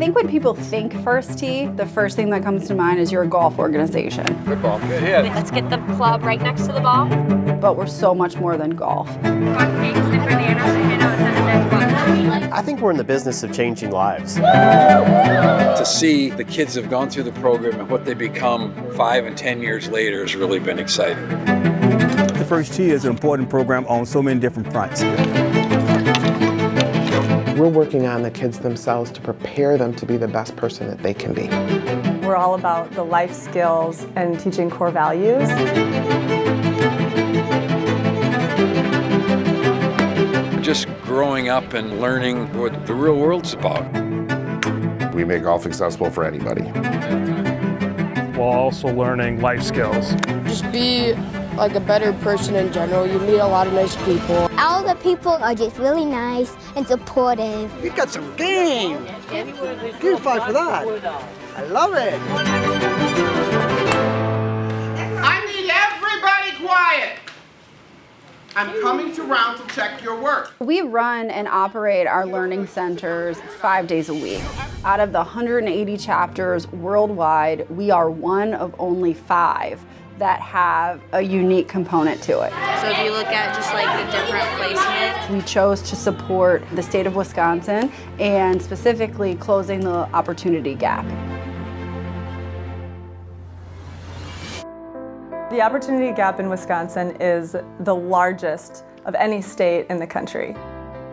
think when people think First Tee, the first thing that comes to mind is you're a golf organization. Good ball. Good hit. Let's get the club right next to the ball. But we're so much more than golf. I think we're in the business of changing lives. To see the kids have gone through the program and what they become 5 and 10 years later has really been exciting. The First Tee is an important program on so many different fronts. We're working on the kids themselves to prepare them to be the best person that they can be. We're all about the life skills and teaching core values. Just growing up and learning what the real world's about. We make golf accessible for anybody. While also learning life skills. Just be like a better person in general. You meet a lot of nice people. All the people are just really nice and supportive. You got some game. Good fight for that. I love it. I need everybody quiet. I'm coming to round to check your work. We run and operate our learning centers 5 days a week. Out of the 180 chapters worldwide, we are one of only 5 that have a unique component to it. So if you look at just like the different placements. We chose to support the state of Wisconsin and specifically closing the opportunity gap. The opportunity gap in Wisconsin is the largest of any state in the country.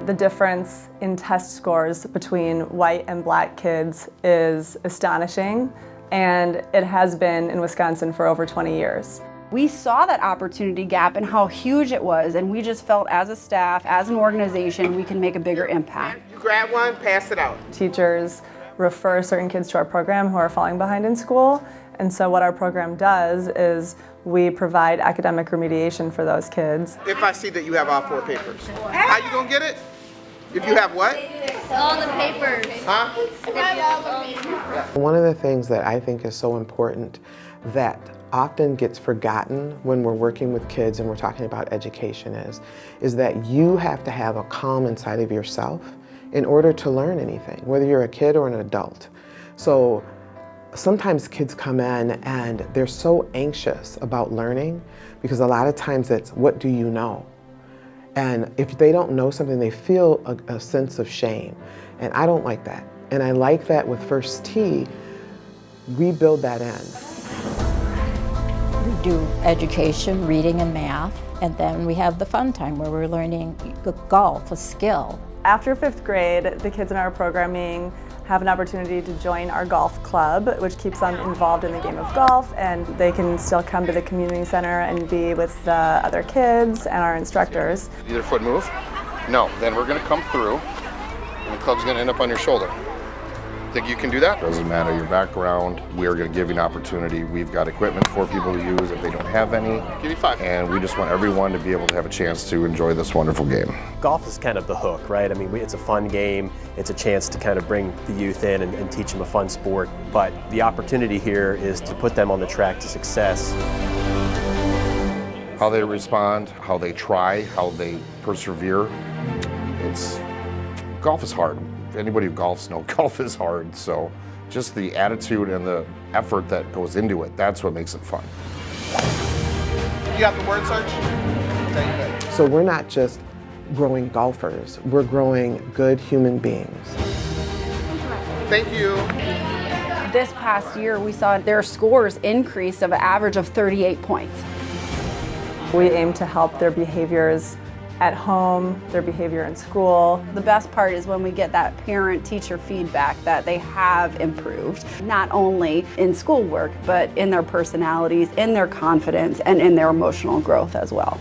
The difference in test scores between white and black kids is astonishing, and it has been in Wisconsin for over 20 years. We saw that opportunity gap and how huge it was, and we just felt as a staff, as an organization, we can make a bigger impact. You grab one, pass it out. Teachers refer certain kids to our program who are falling behind in school, and so what our program does is we provide academic remediation for those kids. If I see that you have all 4 papers, how you gonna get it? If you have what? All the papers. Huh? One of the things that I think is so important that often gets forgotten when we're working with kids and we're talking about education is that you have to have a calm inside of yourself in order to learn anything, whether you're a kid or an adult. So sometimes kids come in and they're so anxious about learning because a lot of times it's, what do you know? And if they don't know something, they feel a sense of shame. And I don't like that. And I like that with First Tee, we build that in. We do education, reading and math, and then we have the fun time where we're learning golf, a skill. After 5th grade, the kids in our programming have an opportunity to join our golf club, which keeps them involved in the game of golf, and they can still come to the community center and be with the other kids and our instructors. Either foot move? No. Then we're going to come through, and the club's going to end up on your shoulder. Think you can do that? Doesn't matter your background. We are going to give you an opportunity. We've got equipment for people to use if they don't have any. Give me 5. And we just want everyone to be able to have a chance to enjoy this wonderful game. Golf is kind of the hook, right? I mean, it's a fun game. It's a chance to kind of bring the youth in and teach them a fun sport. But the opportunity here is to put them on the track to success. How they respond, how they try, how they persevere. Golf is hard. Anybody who golfs knows golf is hard, so just the attitude and the effort that goes into it, that's what makes it fun. You got the word search? Okay, good. So we're not just growing golfers, we're growing good human beings. Thank you. This past year, we saw their scores increase of an average of 38 points. We aim to help their behaviors at home, their behavior in school. The best part is when we get that parent-teacher feedback that they have improved, not only in schoolwork, but in their personalities, in their confidence, and in their emotional growth as well.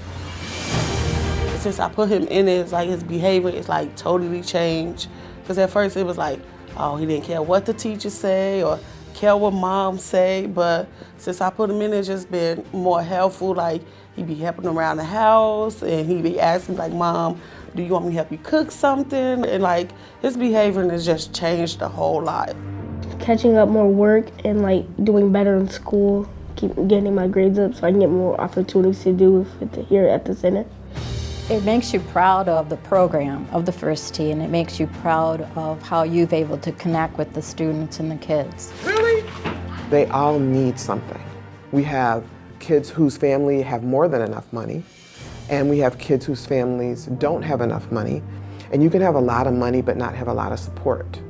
Since I put him in it, it's like his behavior is like totally changed. Because at first it was like, oh, he didn't care what the teachers say or care what mom say, but since I put him in, it's just been more helpful. Like, he be helping around the house, and he be asking like, Mom, do you want me to help you cook something? And like, his behavior has just changed a whole lot. Catching up more work and like doing better in school, keep getting my grades up so I can get more opportunities to do with it here at the center. It makes you proud of the program of the First Tee, and it makes you proud of how you've able to connect with the students and the kids. Really? They all need something. We have kids whose family have more than enough money, and we have kids whose families don't have enough money. And you can have a lot of money but not have a lot of support.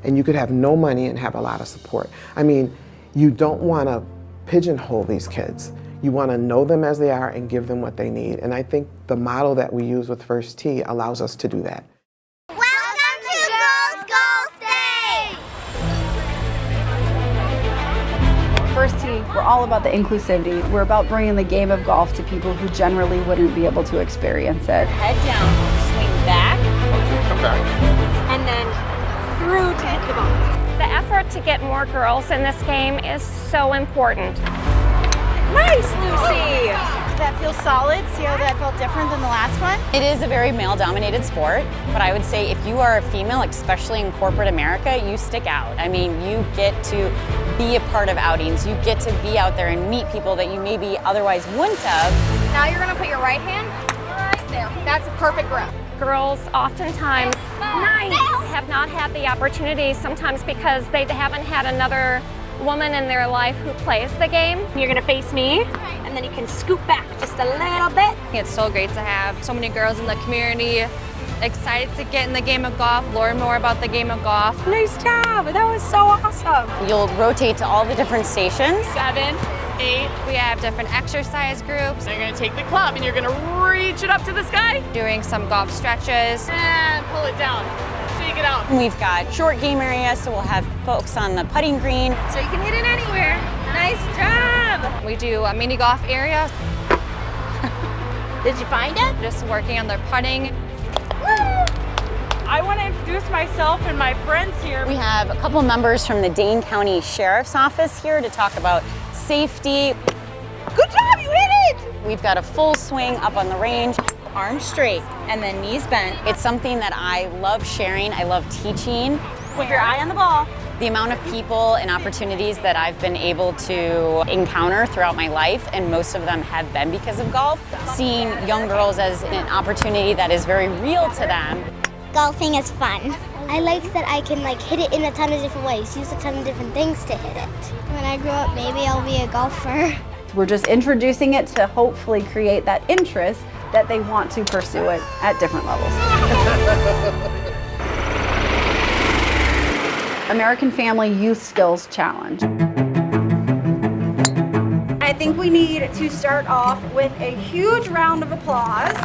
And you could have no money and have a lot of support. I mean, you don't want to pigeonhole these kids. You want to know them as they are and give them what they need. And I think the model that we use with First Tee allows us to do that. Welcome to Girls Golf Day! First Tee, we're all about the inclusivity. We're about bringing the game of golf to people who generally wouldn't be able to experience it. Head down, swing back, Come back. and then through to hit the ball. The effort to get more girls in this game is so important. Nice, Lucy! That feels solid. See how that felt different than the last one? It is a very male-dominated sport, but I would say if you are a female, especially in corporate America, you stick out. I mean, you get to be a part of outings. You get to be out there and meet people that you maybe otherwise wouldn't have. Now you're gonna put your right hand right there. That's a perfect grip. Girls oftentimes have not had the opportunity, sometimes because they haven't had another woman in their life who plays the game. You're gonna face me, and then you can scoop back just a little bit. It's so great to have so many girls in the community excited to get in the game of golf, learn more about the game of golf. Nice job, that was so awesome. You'll rotate to all the different stations. 7, 8, we have different exercise groups. You're gonna take the club and you're gonna reach it up to the sky. Doing some golf stretches. And pull it down. Shake it out. We've got short game areas, so we'll have folks on the putting green. So you can hit it anywhere. Nice job. We do a mini golf area. Did you find it? Just working on their putting. I want to introduce myself and my friends here. We have a couple members from the Dane County Sheriff's Office here to talk about safety. Good job, you hit it! We've got a full swing up on the range. Arms straight and then knees bent. It's something that I love sharing, I love teaching. Keep your eye on the ball. The amount of people and opportunities that I've been able to encounter throughout my life, and most of them have been because of golf. Seeing young girls as an opportunity that is very real to them. Golfing is fun. I like that I can hit it in a ton of different ways, use a ton of different things to hit it. When I grow up, maybe I'll be a golfer. We're just introducing it to hopefully create that interest that they want to pursue it at different levels. American Family Youth Skills Challenge. I think we need to start off with a huge round of applause.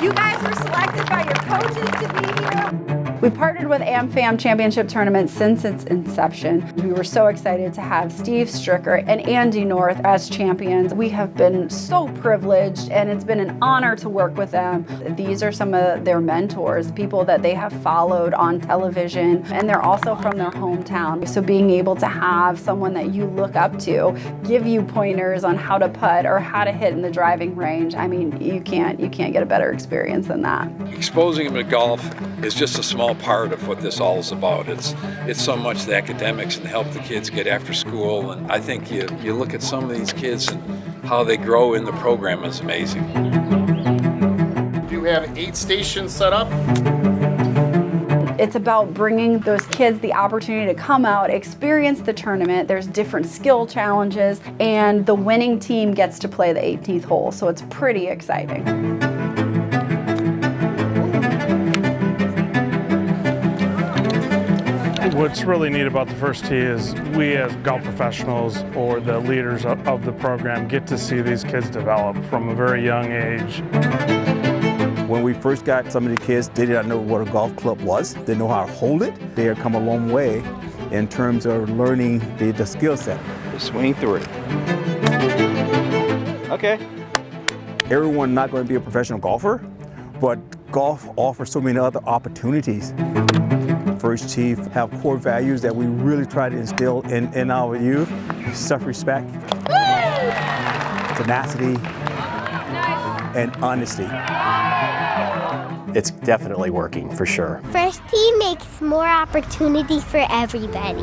You guys were selected by your coaches to be here. We partnered with AmFam Championship Tournament since its inception. We were so excited to have Steve Stricker and Andy North as champions. We have been so privileged, and it's been an honor to work with them. These are some of their mentors, people that they have followed on television, and they're also from their hometown. So being able to have someone that you look up to give you pointers on how to putt or how to hit in the driving range, I mean, you can't get a better experience than that. Exposing them to golf is just a small part of what this all is about. It's so much the academics and help the kids get after school, and I think you look at some of these kids and how they grow in the program is amazing. You have 8 stations set up. It's about bringing those kids the opportunity to come out, experience the tournament. There's different skill challenges, and the winning team gets to play the 18th hole, so it's pretty exciting. What's really neat about the First Tee is we as golf professionals or the leaders of the program get to see these kids develop from a very young age. When we first got some of the kids, they did not know what a golf club was. They know how to hold it. They have come a long way in terms of learning the skill set. Swing through it. Okay. Everyone not going to be a professional golfer, but golf offers so many other opportunities. First Tee have core values that we really try to instill in our youth: self-respect, tenacity, and honesty. It's definitely working, for sure. First Tee makes more opportunity for everybody.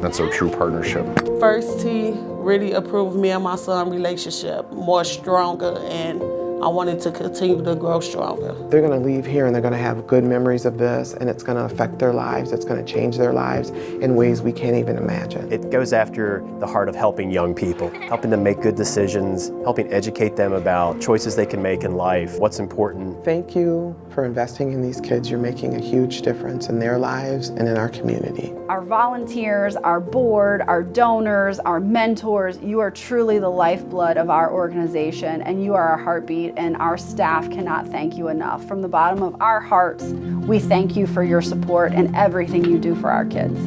That's a true partnership. First Tee really improved me and my son's relationship more stronger, and I want it to continue to grow stronger. They're going to leave here and they're going to have good memories of this, and it's going to affect their lives. It's going to change their lives in ways we can't even imagine. It goes after the heart of helping young people, helping them make good decisions, helping educate them about choices they can make in life, what's important. Thank you for investing in these kids. You're making a huge difference in their lives and in our community. Our volunteers, our board, our donors, our mentors, you are truly the lifeblood of our organization, and you are our heartbeat, and our staff cannot thank you enough. From the bottom of our hearts, we thank you for your support and everything you do for our kids.